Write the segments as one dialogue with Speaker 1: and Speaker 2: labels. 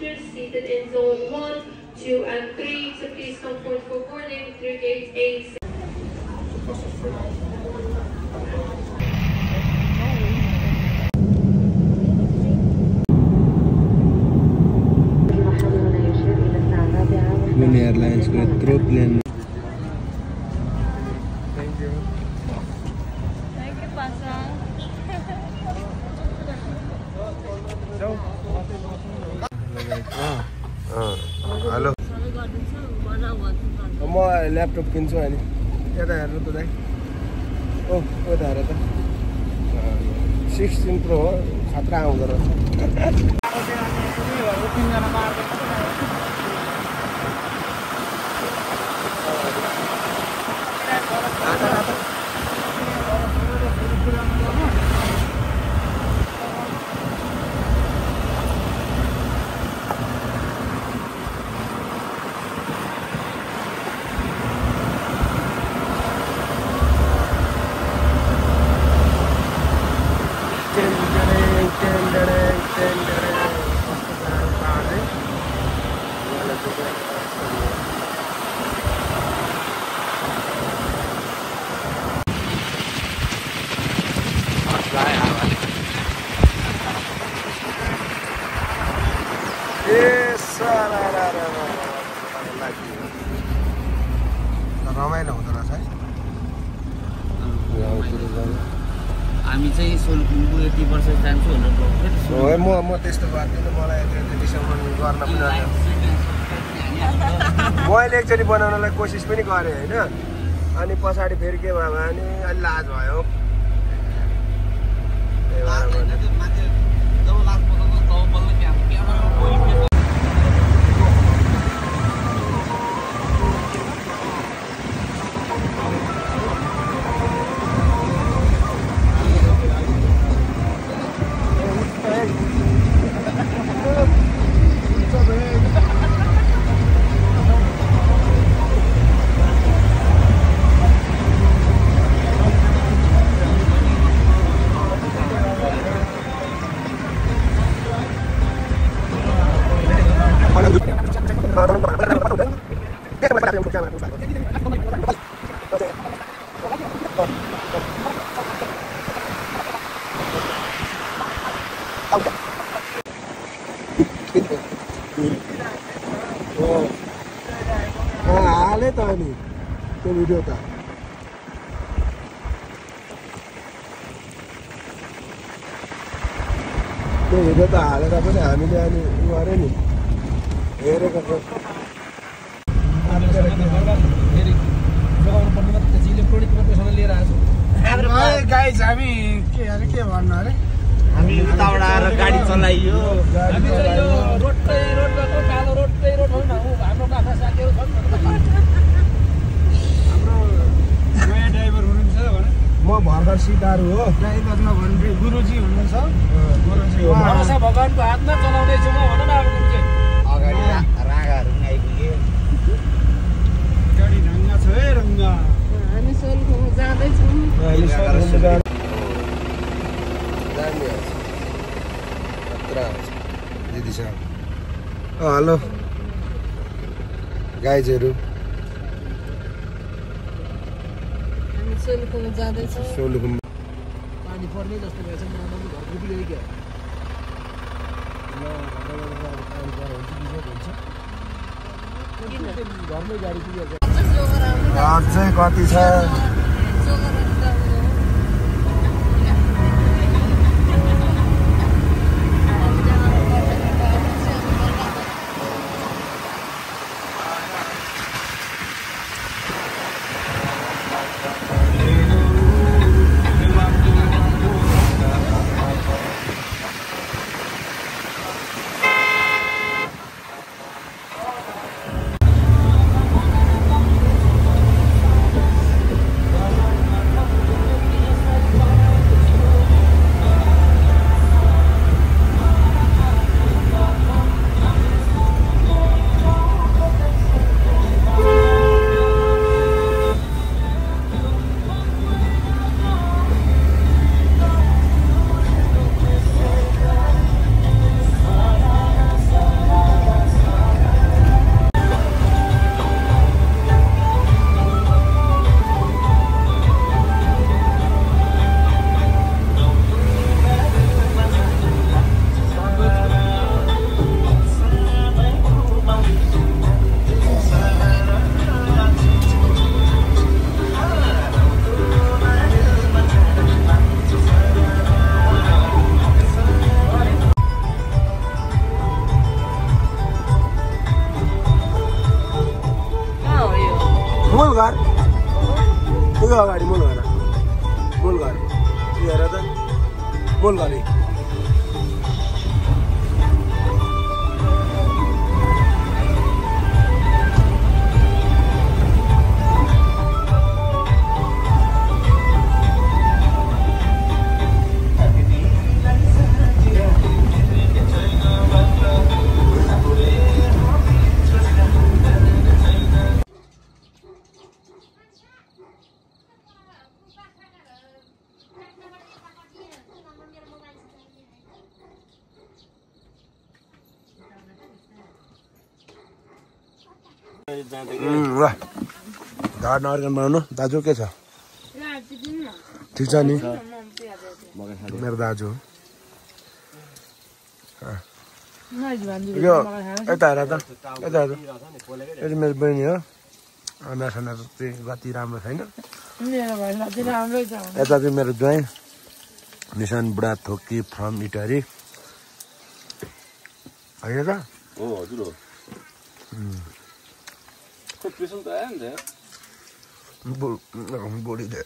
Speaker 1: passengers seated in zone 1, 2 and 3 to please come forward for boarding through gate A.
Speaker 2: Twin Airlines को through plane.
Speaker 3: Thank you.
Speaker 4: Thank you, Pasang.
Speaker 2: Hello. म laptop किन्छु अनि यता हेर्नु त दाइ ओ यता हेर त 16 प्रो हो खतरा आउँदो रहेछ रमाइलो हुँदो रहेछ है
Speaker 3: हामी चाहिँ सोलुखुम्बु यति वर्ष जान्छु भनेर
Speaker 2: म त्यस्तो गर्दिनँ मलाई डिसेम्बर गर्न पनि मैले एकचोटि बनाउनलाई कोसिस पनि गरेँ होइन अनि पछाडि फेरि के भयो भने अलि लाज भयो हाले त अनि त्यो भिडियो त हालेर पनि हामीले अनि गऱ्यो नि हेरेको
Speaker 3: इलेक्ट्रोनिक मात्रैसँग लिएर आएको गाइज हामी के भन्नु अरे हामी उताबाट आएर गाडी चलाइयो रोडै रोडको कालो रोडै रोड हो हाम्रो बाख्रा साथीहरू छन् हाम्रो नयाँ ड्राइभर हुनुहुन्छ भने
Speaker 2: म भर्खर सिकारू हो
Speaker 3: ड्राइभर नभने गुरुजी हुनुहुन्छ
Speaker 2: गुरुजी हो
Speaker 3: भरोसा भगवानको हातमा चलाउँदैछु म भन न अब अगाडि रागाहरू पनि आइपुगे गाडी ढङ्गा छ है रङ्गा
Speaker 4: हामी सोलुखुम्बु जाँदैछौँ
Speaker 2: दिदी साहब हेलो गाइजहरू
Speaker 4: हामी सोलुखुम्बु जाँदैछौँ
Speaker 2: सोलुखुम्बु
Speaker 3: पानी पर्ने जस्तो भएछ मलाई घर पुगियो क्या घरमै गाडी पुगिहाल्छ
Speaker 2: घर चाहिँ कति छ मूलघर यो अगाडि मूलघर मूलघर हेर त मूलघर ल ढाड नअर्गन बनाउनु दाजु के छ ठिक छ नि मेरो दाजु यो यता हेर त यता हेर यो चाहिँ मेरो बहिनी हो नसाना चाहिँ गति राम्रो छैन यता चाहिँ मेरो ज्वाइँ निशान बुढा थोकी फ्रम इटरी होइन त
Speaker 3: हो हजुर हो
Speaker 2: बुढीले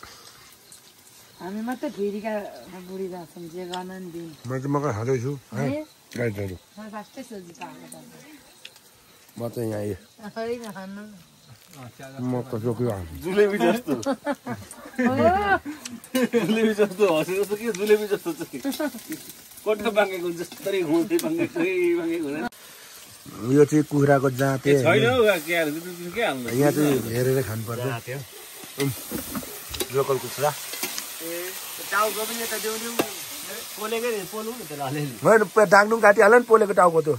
Speaker 5: हामी मात्रै फेरिका बुढी जान्छौँ जे गर्न नि दिनु
Speaker 2: म चाहिँ मकै खाँदैछु गाईहरू
Speaker 5: फास्टै सोझी पाएको
Speaker 2: म चाहिँ यहाँ
Speaker 5: होइन खानु
Speaker 2: म त जोकी
Speaker 3: जुलेबी जस्तो जुलेबी जस्तो हँसे जस्तो के जुलेबी जस्तो चाहिँ कोठा बाँगेको जस्तै घुम्दै बाँगेको हुँदैन
Speaker 2: यो चाहिँ कुखुराको जाँते
Speaker 3: छैन हौ के
Speaker 2: यहाँ चाहिँ हेरेर खानुपर्छ लोकल कुखुरा होइन डाङ्डुङ काटिहाल्यो नि पोलेको टाउको त्यो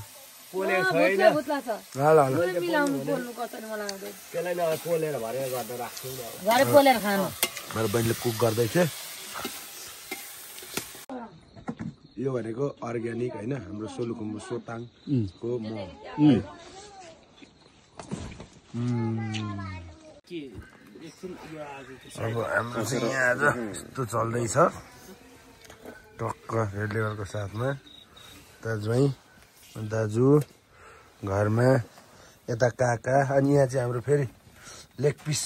Speaker 2: मेरो बहिनीले कुक गर्दै थिए यो भनेको अर्ग्यानिक होइन हाम्रो सोलुखुम्बु सोताङको मह अब हाम्रो चाहिँ यहाँ आज यस्तो चल्दैछ टक्क रेड लेभलको साथमा दाजु घरमा यता काका अनि यहाँ चाहिँ हाम्रो फेरि लेग पिस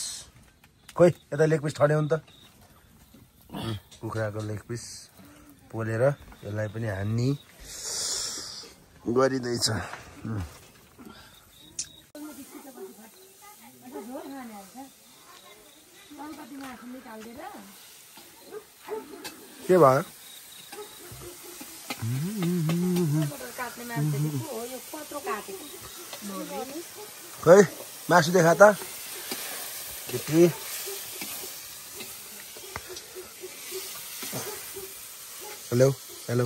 Speaker 2: खोइ यता लेग पिस ठड्याउ नि त कुखुराको लेग पिस पोलेर यसलाई पनि हान्ने गरिँदैछ के भयो खै मासु देखा त भित्री हेलो हेलो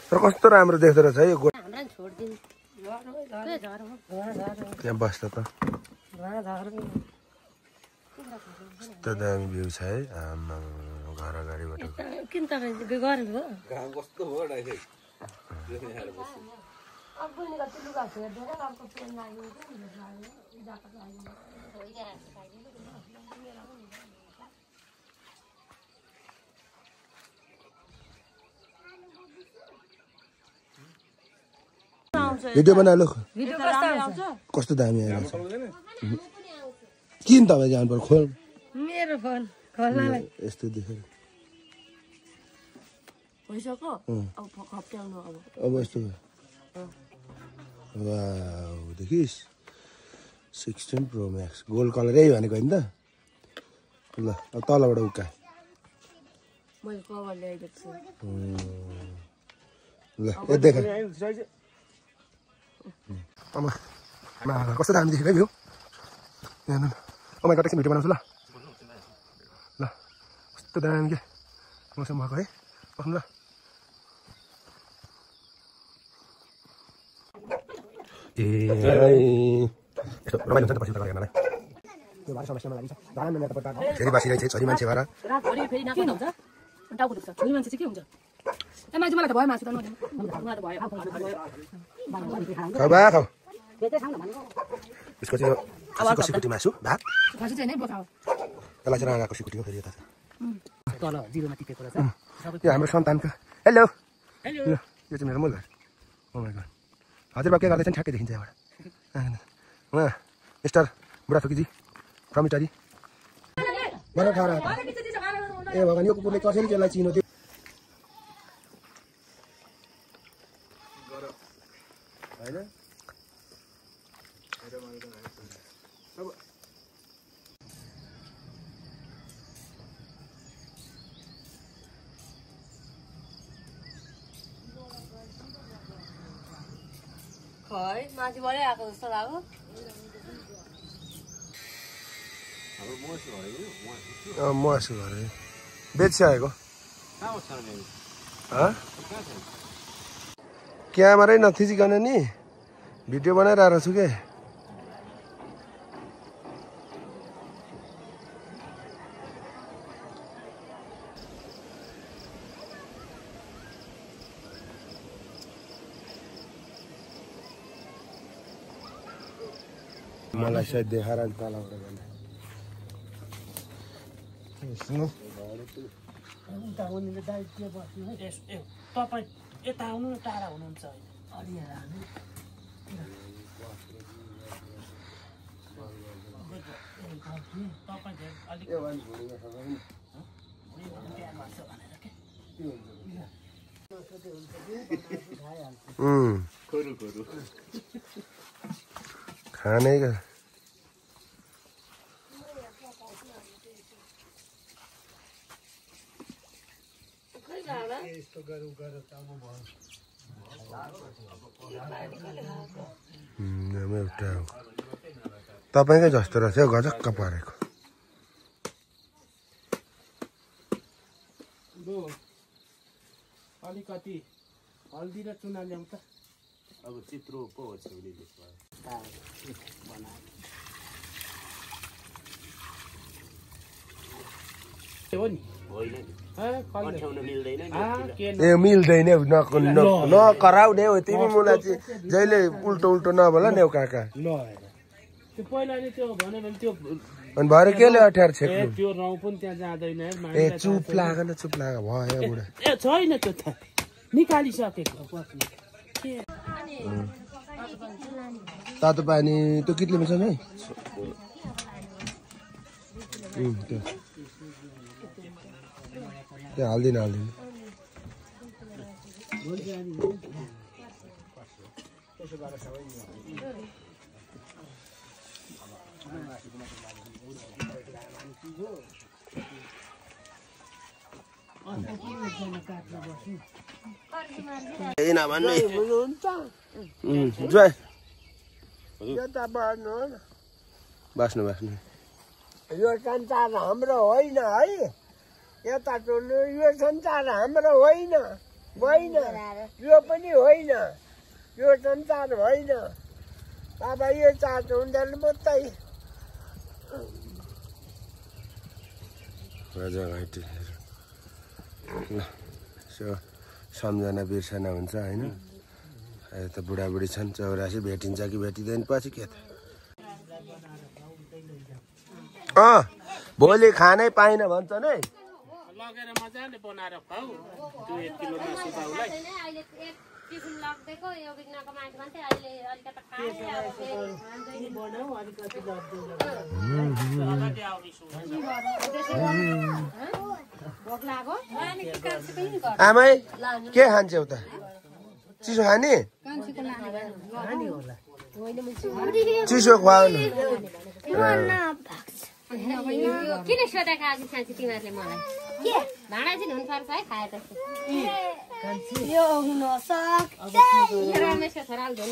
Speaker 2: तर कस्तो राम्रो देख्दो रहेछ है यो त्यहाँ बस्छ त कस्तो दामी भ्यू छ है घर अगाडिबाट भिडियो बनालो कस्तो दामी आइरहेछ किन तपाईँ जानु पर्यो खोल
Speaker 5: मेरो फोन खोल्नलाई
Speaker 2: यस्तो देखेर
Speaker 5: भइसक्यो अब खप्ट्याउनु
Speaker 2: अब यस्तो वाउ देखिस् 16 प्रो म्याक्स गोल्ड कलरै भनेको होइन त ल अब तलबाट उका
Speaker 5: मैले कभर ल्याइदिएको छु
Speaker 2: ल यो देख कस्तो दामी देखेको है भ्यू यहाँ ओ माइ गॉड एकछिन भिडियो बनाउँछु ल ल कस्तो दामी के मौसम भएको है बस्नु ल ए रमाइलो हुन्छ नि त पछि उता गरेर त्यो भाइ समस्यामा लागिन्छ धान मेरो त फेरि बसिरहेछ छोरी मान्छे भएर
Speaker 5: रातभरि फेरि नाच्नु हुन्छ टाउको दुख्छ छोरी मान्छे चाहिँ के हुन्छ ए मान्छे मलाई त भयो मासु त मलाई त भयो
Speaker 2: खाऊ बा खाऊ यसको चाहिँ खसीको सिकुटी मासु भात
Speaker 5: खसी चाहिँ नै बोकाऊ
Speaker 2: त्यसलाई चाहिँ राँगाको सिकुटी हो फेरि यता
Speaker 5: तल जिरोमा टिपेको रहेछ
Speaker 2: यो हाम्रो सन्तानको हेलो हेलो यो चाहिँ मेरो मूल घर ओ माइ गॉड हजुरबा के गर्दैछन् ठ्याक्कै देखिन्छ यहाँबाट वहाँ स्टार बुढाथोकीजी फ्रम इटाली भर्खर खाएर ए भगवान् यो कुकुरले कसरी त्यसलाई चिनो त्यो हैन
Speaker 4: खै माथि बढे आएको जस्तो लाग्यो
Speaker 2: मसु घरे बेचिसकेको क्यामेरै नथिचिकन नि भिडियो बनाइरहेको छु के मलाई सायद देखाएर तलबाट जाने
Speaker 3: तपाईँ यता आउनु न टाढा हुनुहुन्छ
Speaker 2: खाने का एउटा तपाईँकै जस्तो रहेछ हौ गजक्क परेको
Speaker 3: अलिकति हल्दी र चुना ल्याउँ त
Speaker 6: अब चित्रो पो हो छेउले
Speaker 3: हो नि
Speaker 2: ए मिल्दैन नकराउने हो तिमी मलाई चाहिँ जहिले उल्टो उल्टो नबोला नि काका
Speaker 3: त्यो पहिला नि त्यो भन्यो भने त्यो
Speaker 2: अनि भरे केले अठ्यार छेक्नु
Speaker 3: त्यो रौँ पनि त्यहाँ जाँदैन
Speaker 2: ए चुप लागेन चुप लाग भयो बुढा
Speaker 3: ए छैन त्यो त निकालिसकेको
Speaker 2: तातो पानी त्यो कितले छ है त्यो हाल्दिन बास्नु
Speaker 7: यो संसार हाम्रो होइन है यता टोल्नु यो संसार हाम्रो होइन यो पनि होइन यो संसार होइन बाबा यो चाट हुँदैन मात्रै
Speaker 2: सम्झना बिर्सना हुन्छ होइन यता बुढाबुढी छन् 84 भेटिन्छ कि भेटिँदैन पछि के त भोलि खानै पाइन भन्छन् है
Speaker 3: लगेर मजाले बनाएर खाऊ त्यो 1 किलो मासु बाउलाई
Speaker 8: टिफिन लग्देको यो बिग्नाको मान्छे भन्थे अहिले अलिकति खाए
Speaker 3: बनाऊ अलिकति
Speaker 2: आमै के खान्छौ त चिसो खाने चिसो खुवाउनु
Speaker 8: किन सोधेको आज साँच्ची तिमीहरूले मलाई भाँडा चाहिँ हुनुपर्छ है खाएपछि रमेशको छोराले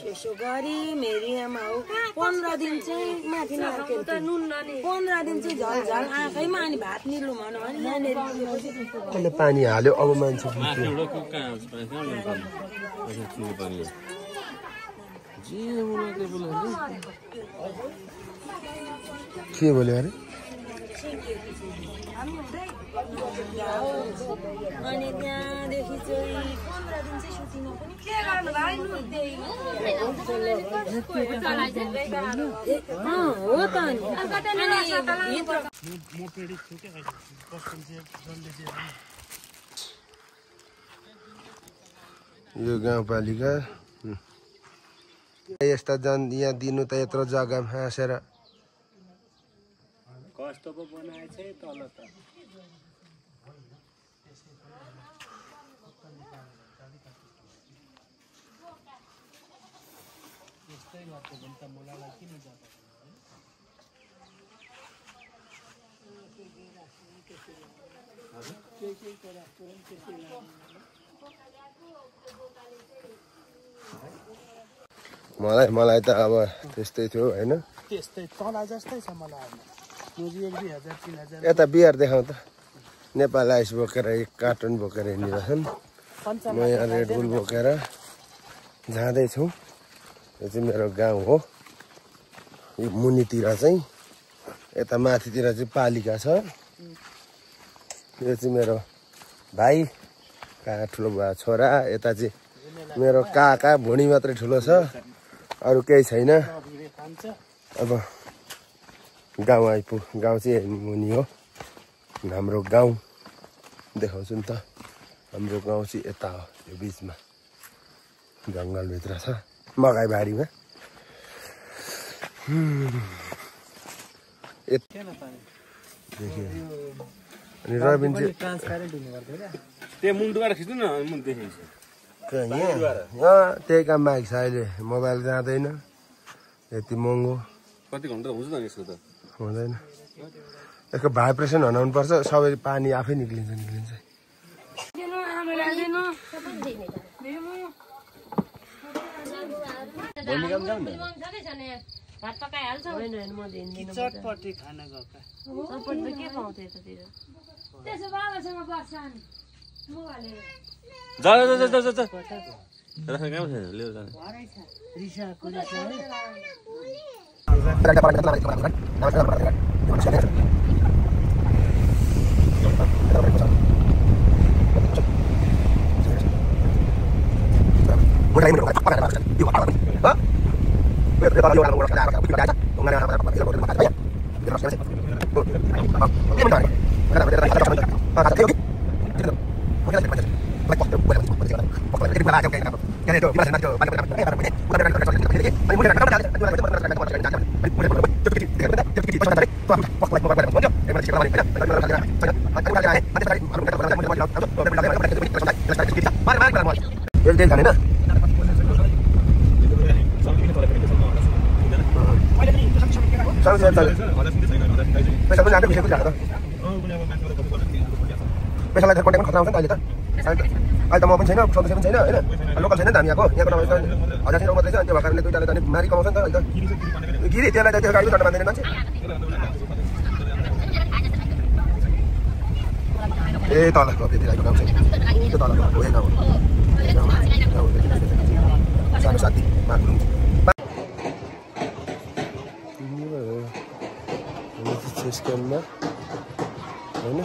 Speaker 4: यसो गरी मेरी आमा हो 15 दिन चाहिँ माथि नर्केल 15 दिन चाहिँ झल झल आँखैमा अनि भात निल्नु भन्नु
Speaker 2: अहिले पानी हाल्यो अब मान्छे के बोल्यो अरे
Speaker 4: अनि त्यहाँदेखि चाहिँ 15 दिन चाहिँ सुतिमा पनि के गर्नु भाइ नु त्यही हो त
Speaker 2: नि यो गाउँपालिका यस्ता जन यहाँ दिनु त यत्रो जग्गा हाँसेर
Speaker 6: कस्तो पो बनाएछ तल त
Speaker 2: मलाई त अब त्यस्तै थियो हैन
Speaker 3: त्यस्तै तँलाई जस्तै छ मलाई यो 1-2000 3000
Speaker 2: यता बिहार देखाउँ त नेपाल आइस बोकेर एक कार्टुन बोकेर हिँडिरहेछन् म यहाँ रेडबुल बोकेर जाँदैछु यो चाहिँ मेरो गाउँ हो यो मुनितिर चाहिँ यता माथितिर चाहिँ पालिका छ यो चाहिँ मेरो भाइ कहाँ ठुलो भए छोरा यता चाहिँ मेरो काका भुँडी मात्रै ठुलो छ अरू केही छैन अब गाउँ चाहिँ मुनि हो हाम्रो गाउँ देखाउँछु नि त हाम्रो गाउँ चाहिँ यता हो यो बिचमा जङ्गलभित्र छ मकैबारीमा अनि रबिन चाहिँ
Speaker 6: त्यो मुन्टुबाट खिच्नु न मुन्टु देखिन्छ
Speaker 2: त्यही काममा आएको छ अहिले मोबाइल जाँदैन यति महँगो
Speaker 6: कति घन्टा हुन्छ त यसको त
Speaker 2: हुँदैन यसको भाइब्रेसन हनाउनु पर्छ सबै पानी आफै निक्लिन्छ
Speaker 8: भात पकाइहाल्छ
Speaker 3: चटपटी खाना गएका
Speaker 8: चटपटी के पाउँछ यतातिर त्यसो बाबासँग बस्छ अनि
Speaker 6: जा राख्न कहाँ छैन लिएर जाने
Speaker 2: पैसालाई त कन्ट्याक्ट खतरा आउँछ नि अहिले त अहिले त म पनि छैन सदस्य पनि छैन होइन लोकल छैन नि त हामी यहाँको नभए 1000 मात्रै छ अनि त्यो भएको कारणले दुईटाले त अनि मारी कमाउँछ नि त अहिले त गिरी त्यसलाई त त्यो गाडीको चट्टा बाँध्दैन मान्छे ए तल त्यति गाउँ छ त्यो तल हो गाउँ सानो साथी माग्नु स्क्यानमा होइन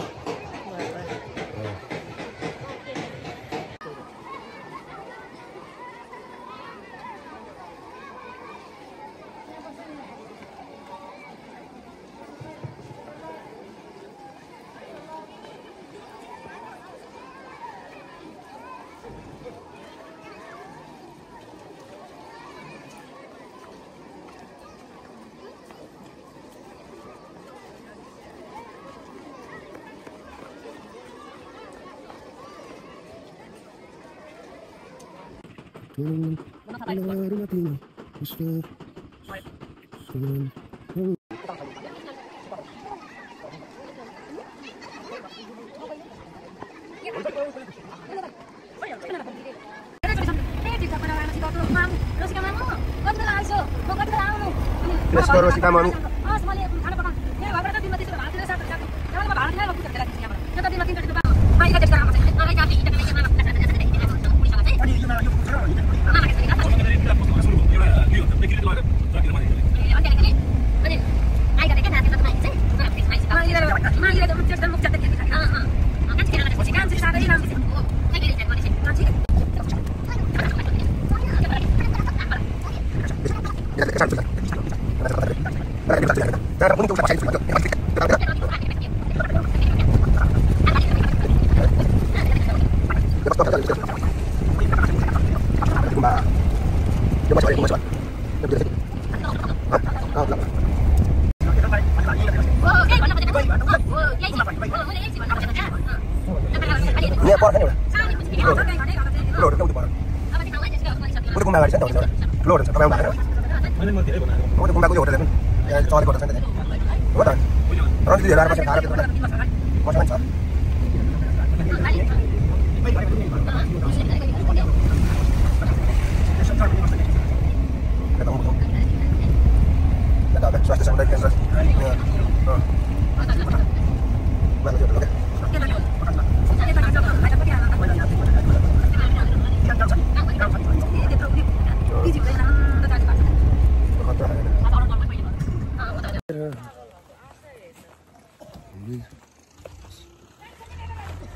Speaker 8: मा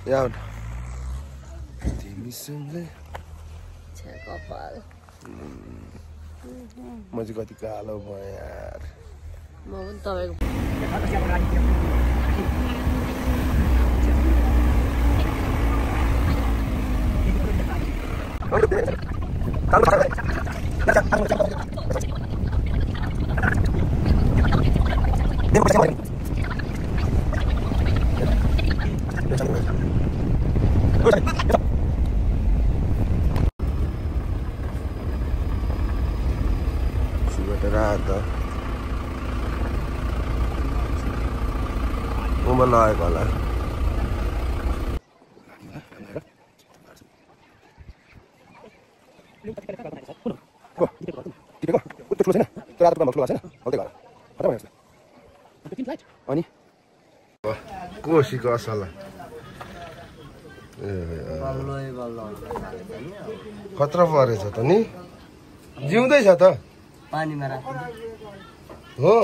Speaker 2: यार तिमीसँगै म चाहिँ कति कालो भयो यार
Speaker 8: म पनि तपाईको
Speaker 2: Sudahnya mau menaik kalau कोसीको असला खतरा परेछ त नि जिउँदै छ त
Speaker 7: पानीमा राख्नु
Speaker 2: हो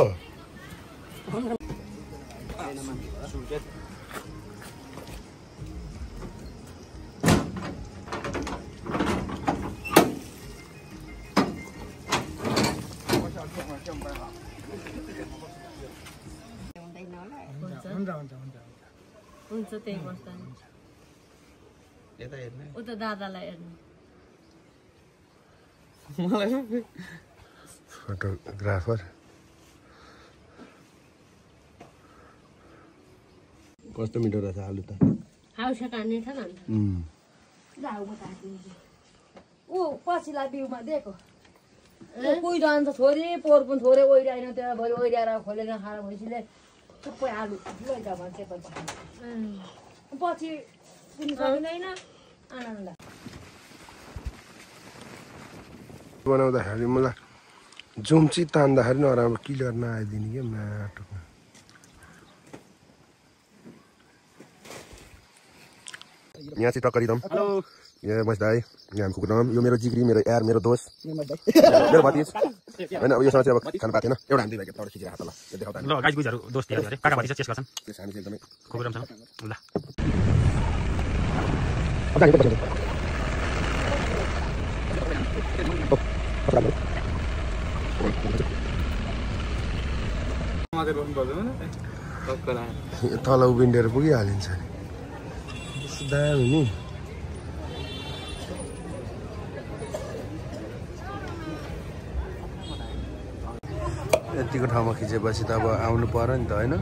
Speaker 8: हुन्छ त्यही बस्दा नि
Speaker 3: यता हेर्ने
Speaker 8: उता दादालाई हेर्नु
Speaker 2: फोटोग्राफर कस्तो मिठो रहेछ आलु त
Speaker 8: हाउसा काट्ने छ नि
Speaker 5: ऊ पछिल्ला बिउमा दिएको कोही जान्छ छोरी पोहोर पनि थोरै ओइराएन त्यहाँ भरि ओइराएर खोलेर खाएर भैँसीले थुप्रै आलु लैजा भन्छ पछि पनि सकिँदैन आनन्द
Speaker 2: बनाउँदाखेरि मलाई जुम्ची तान्दाखेरि नराम्रो क्लियर नआइदिने क्या माटोमा यहाँ चाहिँ टक्कर दम यहाँ बस्दा है यहाँ कुकुर नाम यो मेरो जिग्री मेरो यार मेरो दोस्त मेरो भतिज होइन अब योसँग चाहिँ अब खानु पाएको थिएन एउटा हामी दुई भाइ खिचेर हात ल देखाउँदा
Speaker 6: ल गाइज गुइजहरू दोस्ती अरे काका भतिजा चेस गर्छन्
Speaker 2: त्यस हामी चाहिँ एकदमै
Speaker 6: कुकुरमसँग ल
Speaker 2: तल उभिन्डेर पुगिहालिन्छ नि दामी नि यतिको ठाउँमा खिचेपछि त अब आउनु पर्यो नि त होइन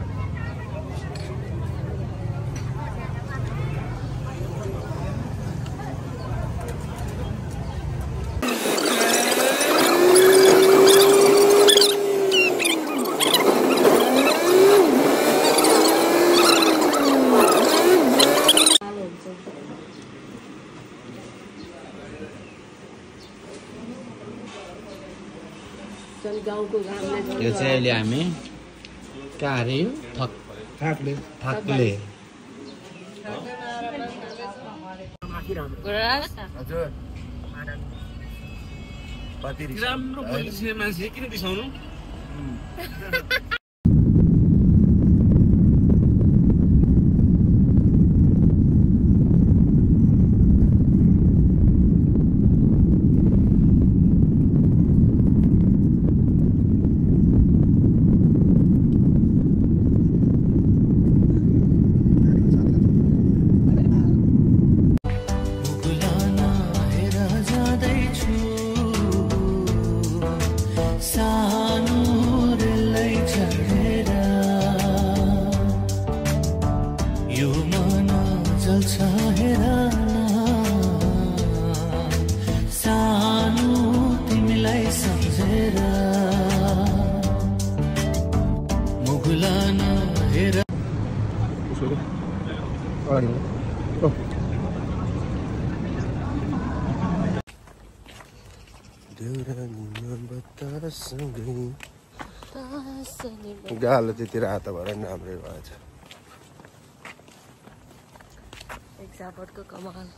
Speaker 3: यो चाहिँ अहिले हामी कहाँ अरे यो थाक्ले
Speaker 2: हजुर
Speaker 6: राम्रो बोल्ने मान्छे किन बिसाउनु
Speaker 2: पानी गालो त्यति रातो भएर नि राम्रै भएछ
Speaker 4: एक झापटको कमाल